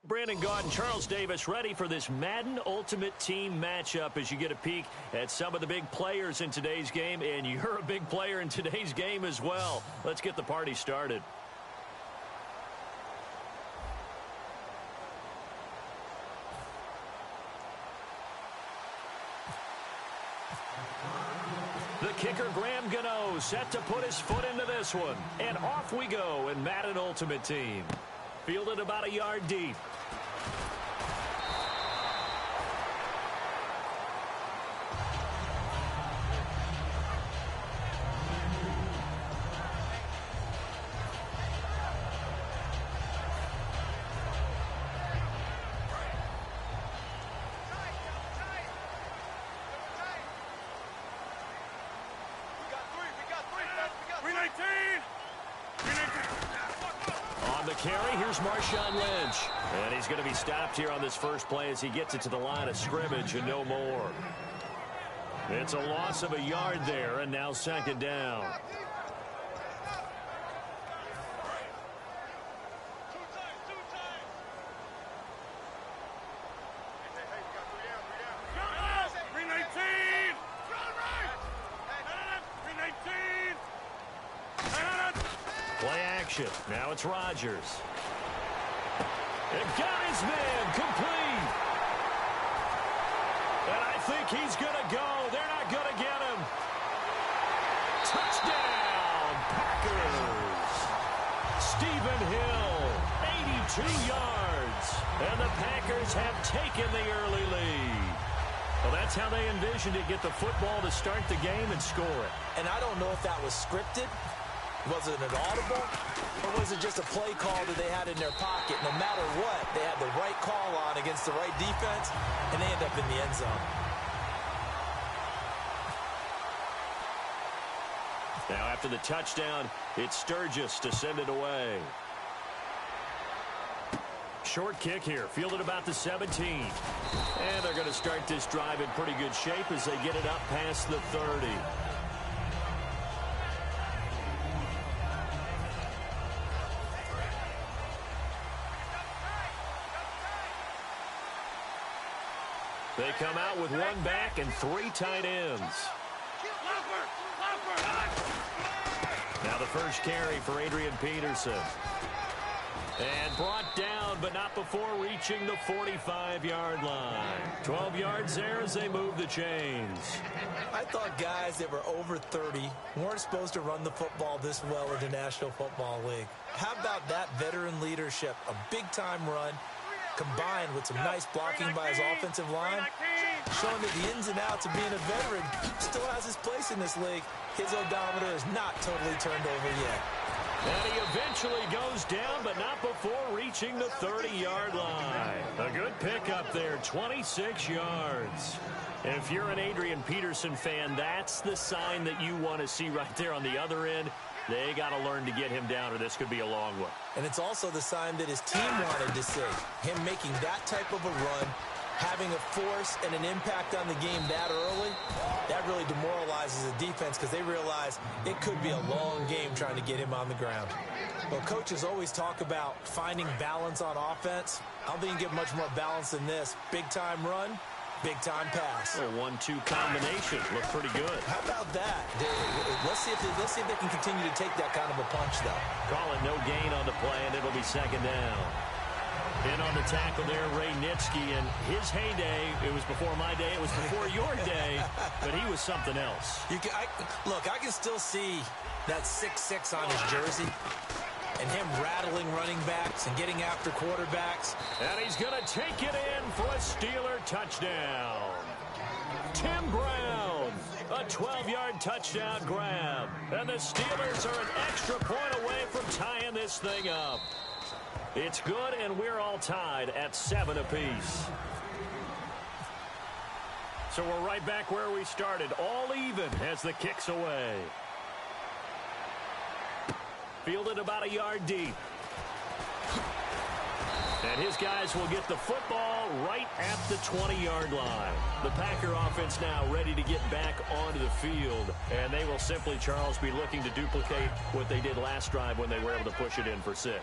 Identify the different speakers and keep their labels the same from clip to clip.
Speaker 1: Brandon Gaud and Charles Davis ready for this Madden Ultimate Team matchup as you get a peek at some of the big players in today's game, and you're a big player in today's game as well. Let's get the party started. The kicker, Graham Gano, set to put his foot into this one. And off we go in Madden Ultimate Team. Fielded about a yard deep. On the carry, here's Marshawn Lynch. And he's going to be stopped here on this first play as he gets it to the line of scrimmage and no more. It's a loss of a yard there, and now second down. Play action. Now it's Rodgers. It got his man complete. And I think he's going to go. They're not going to get him. Touchdown, Packers. Stephen Hill, 82 yards. And the Packers have taken the early lead. Well, that's how they envisioned it. Get the football to start the game and score it.
Speaker 2: And I don't know if that was scripted. Was it an audible, or was it just a play call that they had in their pocket? No matter what, they had the right call on against the right defense, and they end up in the end zone.
Speaker 1: Now after the touchdown, it's Sturgis to send it away. Short kick here, fielded about the 17. And they're going to start this drive in pretty good shape as they get it up past the 30. They come out with one back and three tight ends. Now the first carry for Adrian Peterson. And brought down, but not before reaching the 45-yard line. 12 yards there as they move the chains.
Speaker 2: I thought guys that were over 30 weren't supposed to run the football this well in the National Football League. How about that veteran leadership? A big-time run, combined with some nice blocking by his offensive line, showing that the ins and outs of being a veteran still has his place in this league. His odometer is not totally turned over yet.
Speaker 1: And he eventually goes down, but not before reaching the 30-yard line. A good pickup there, 26 yards. And if you're an Adrian Peterson fan, that's the sign that you want to see right there on the other end. They got to learn to get him down, or this could be a long one.
Speaker 2: And it's also the sign that his team wanted to see. Him making that type of a run, having a force and an impact on the game that early, that really demoralizes the defense because they realize it could be a long game trying to get him on the ground. Well, coaches always talk about finding balance on offense. I don't think you get much more balance than this. Big-time run, big-time pass.
Speaker 1: A 1-2 combination. Look pretty good.
Speaker 2: How about that? Let's see if they can continue to take that kind of a punch, though.
Speaker 1: Call it no gain on the play, and it'll be second down. In on the tackle there, Ray Nitschke, and his heyday, it was before my day, it was before your day, but he was something else.
Speaker 2: Look, I can still see that 6'6" on his jersey and him rattling running backs and getting after quarterbacks.
Speaker 1: And he's going to take it in for a Steeler touchdown. Tim Brown, a 12-yard touchdown grab. And the Steelers are an extra point away from tying this thing up. It's good, and we're all tied at 7 apiece. So we're right back where we started, all even as the kick's away. Fielded about a yard deep. And his guys will get the football right at the 20-yard line. The Packer offense now ready to get back onto the field. And they will simply, Charles, be looking to duplicate what they did last drive when they were able to push it in for 6.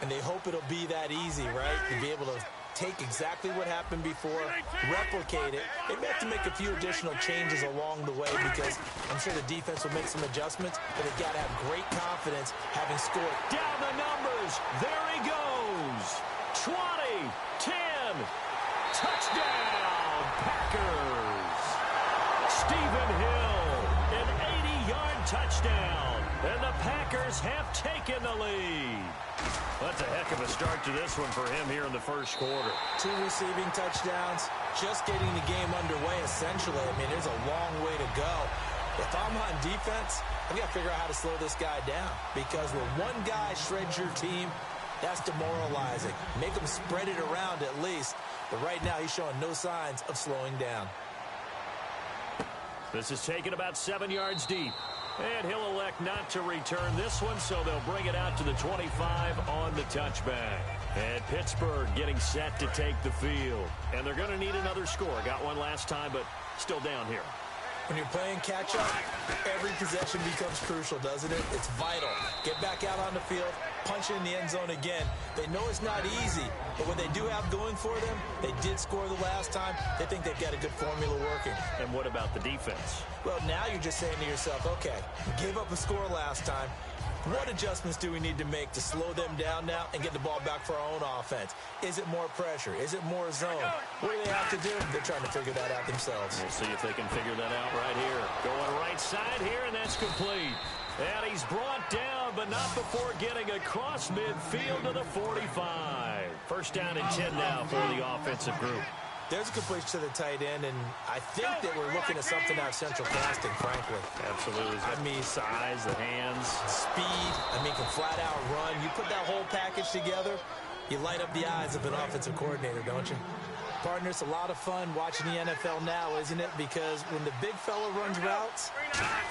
Speaker 2: And they hope it'll be that easy, right? To be able to take exactly what happened before, replicate it. They may have to make a few additional changes along the way because I'm sure the defense will make some adjustments, but they've got to have great confidence having scored.
Speaker 1: Down the numbers. There he goes. 20, 10, touchdown, Packers. Stephen Hill, an 80-yard touchdown, and the Packers have taken the lead. That's a heck of a start to this one for him here in the first quarter.
Speaker 2: 2 receiving touchdowns, just getting the game underway, essentially. I mean, there's a long way to go. If I'm on defense, I've got to figure out how to slow this guy down because when one guy shreds your team, that's demoralizing. Make him spread it around at least. But right now, he's showing no signs of slowing down.
Speaker 1: This is taken about 7 yards deep. And he'll elect not to return this one, so they'll bring it out to the 25 on the touchback. And Pittsburgh getting set to take the field. And they're going to need another score. Got one last time, but still down here.
Speaker 2: When you're playing catch-up, every possession becomes crucial, doesn't it? It's vital. Get back out on the field, punch it in the end zone again. They know it's not easy, but what they do have going for them, they did score the last time. They think they've got a good formula working.
Speaker 1: And what about the defense?
Speaker 2: Well, now you're just saying to yourself, okay, gave up a score last time. What adjustments do we need to make to slow them down now and get the ball back for our own offense? Is it more pressure? Is it more zone? What do they have to do? They're trying to figure that out themselves.
Speaker 1: We'll see if they can figure that out right here. Going right side here, and that's complete. And he's brought down, but not before getting across midfield to the 45. First down and 10 now for the offensive group.
Speaker 2: There's a completion to the tight end, and I think that we're looking at something out of central casting, frankly.
Speaker 1: Absolutely. I mean, size, the hands.
Speaker 2: Speed. I mean, can flat out run. You put that whole package together, you light up the eyes of an offensive coordinator, don't you? Partner, it's a lot of fun watching the NFL now, isn't it? Because when the big fella runs routes,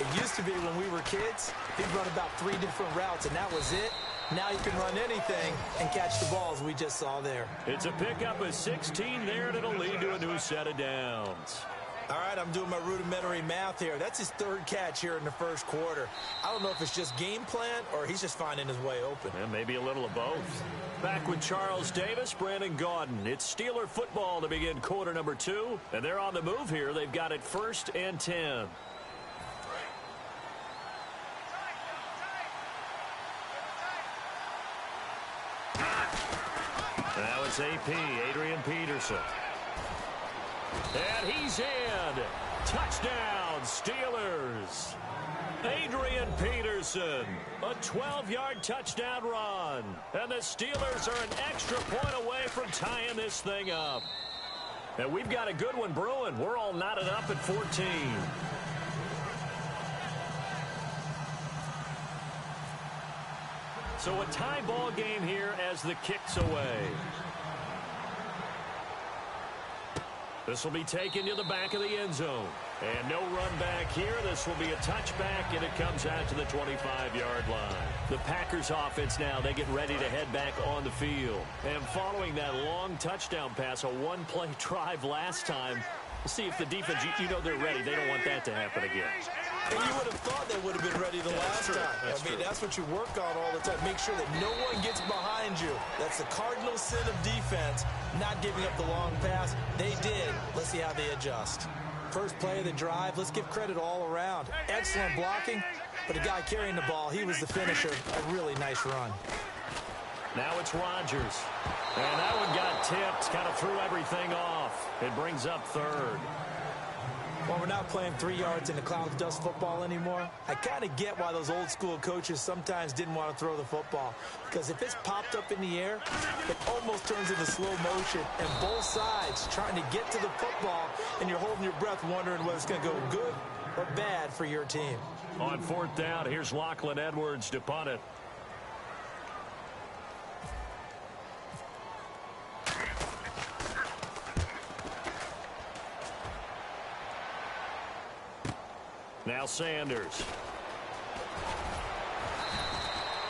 Speaker 2: it used to be when we were kids, he'd run about 3 different routes, and that was it. Now you can run anything and catch the balls we just saw there.
Speaker 1: It's a pickup of 16 there, and it'll lead to a new set of downs.
Speaker 2: All right, I'm doing my rudimentary math here. That's his 3rd catch here in the first quarter. I don't know if it's just game plan or he's just finding his way open.
Speaker 1: Yeah, maybe a little of both. Back with Charles Davis, Brandon Gaudin. It's Steeler football to begin quarter number 2, and they're on the move here. They've got it 1st and 10. Now it's AP, Adrian Peterson. And he's in. Touchdown, Steelers. Adrian Peterson, a 12-yard touchdown run. And the Steelers are an extra point away from tying this thing up. And we've got a good one brewing. We're all knotted up at 14. So a tie ball game here as the kick's away. This will be taken to the back of the end zone. And no run back here. This will be a touchback, and it comes out to the 25-yard line. The Packers offense now, they get ready to head back on the field. And following that long touchdown pass, a one-play drive last time, we'll see if the defense, you know they're ready. They don't want that to happen again.
Speaker 2: And you would have thought they would have been ready the last time. I mean, that's what you work on all the time. Make sure that no one gets behind you. That's the cardinal sin of defense, not giving up the long pass. They did. Let's see how they adjust. First play of the drive, let's give credit all around. Excellent blocking, but the guy carrying the ball, he was the finisher. A really nice run.
Speaker 1: Now it's Rodgers. And that one got tipped, kind of threw everything off. It brings up 3rd.
Speaker 2: Well, we're not playing 3 yards in the clouds dust football anymore. I kind of get why those old school coaches sometimes didn't want to throw the football. Because if it's popped up in the air, it almost turns into slow motion. And both sides trying to get to the football, and you're holding your breath wondering whether it's going to go good or bad for your team.
Speaker 1: On 4th down, here's Lachlan Edwards to punt it. Now Sanders.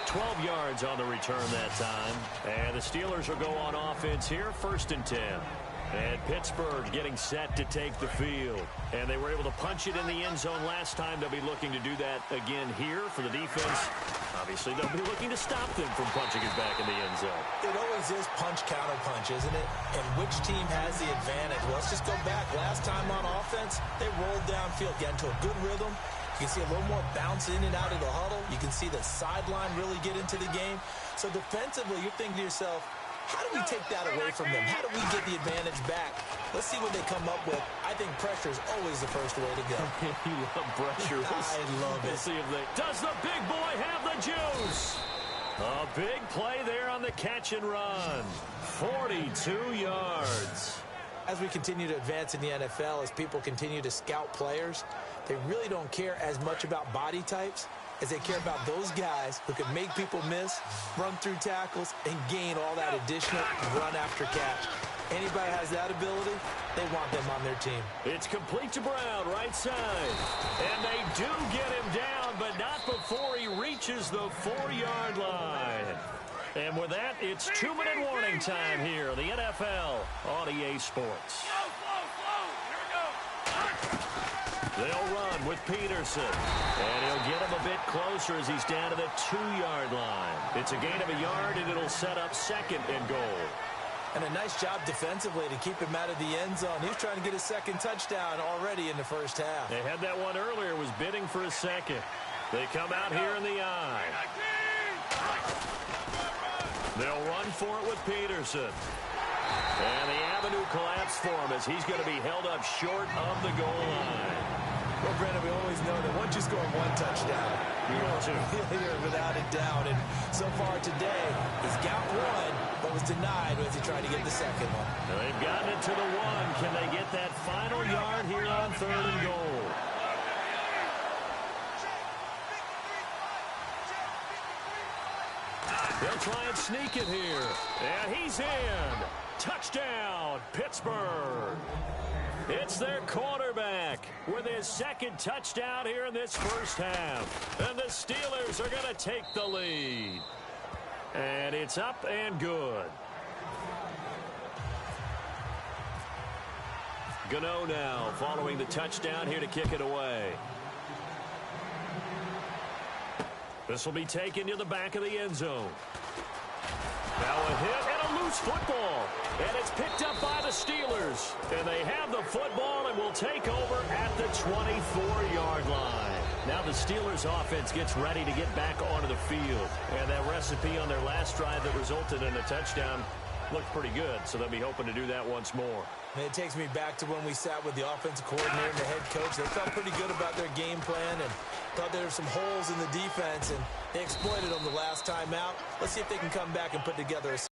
Speaker 1: 12 yards on the return that time. And the Steelers will go on offense here, 1st and 10. And Pittsburgh getting set to take the field. And they were able to punch it in the end zone last time. They'll be looking to do that again here for the defense. Obviously, they'll be looking to stop them from punching it back in the end zone.
Speaker 2: It always is punch-counter-punch, isn't it? And which team has the advantage? Well, let's just go back. Last time on offense, they rolled downfield, got into a good rhythm. You can see a little more bounce in and out of the huddle. You can see the sideline really get into the game. So defensively, you're thinking to yourself, how do we take that away from them? How do we get the advantage back? Let's see what they come up with. I think pressure is always the first way to go.
Speaker 1: You love pressure.
Speaker 2: I love it.
Speaker 1: We'll see if they... Does the big boy have the juice? A big play there on the catch and run. 42 yards.
Speaker 2: As we continue to advance in the NFL, as people continue to scout players, they really don't care as much about body types as they care about those guys who can make people miss, run through tackles, and gain all that additional run after catch. Anybody has that ability, they want them on their team.
Speaker 1: It's complete to Brown, right side. And they do get him down, but not before he reaches the 4-yard line. And with that, it's 2-minute warning time here on the NFL on EA Sports. They'll run with Peterson. And he'll get him a bit closer as he's down to the 2-yard line. It's a gain of a yard, and it'll set up 2nd and goal.
Speaker 2: And a nice job defensively to keep him out of the end zone. He was trying to get his 2nd touchdown already in the first half.
Speaker 1: They had that one earlier, was bidding for a 2nd. They come out here in the eye. They'll run for it with Peterson. And the avenue collapsed for him as he's going to be held up short of the goal line.
Speaker 2: Well, Brandon, we always know that once you score 1 touchdown,
Speaker 1: you're on 2.
Speaker 2: You're without a doubt. And so far today, he's got 1, but was denied as he tried to get the 2nd one.
Speaker 1: They've gotten it to the 1. Can they get that final yard here on 3rd and goal? They'll try and sneak it here. And he's in. Touchdown, Pittsburgh. It's their quarterback with his 2nd touchdown here in this first half. And the Steelers are going to take the lead. And it's up and good. Gano now following the touchdown here to kick it away. This will be taken to the back of the end zone. Now a hit and a loose football. And it's picked up by the Steelers. And they have the football and will take over at the 24-yard line. Now the Steelers offense gets ready to get back onto the field. And that recipe on their last drive that resulted in a touchdown looked pretty good. So they'll be hoping to do that once more.
Speaker 2: And it takes me back to when we sat with the offensive coordinator and the head coach. They felt pretty good about their game plan and thought there were some holes in the defense, and they exploited them the last time out. Let's see if they can come back and put together a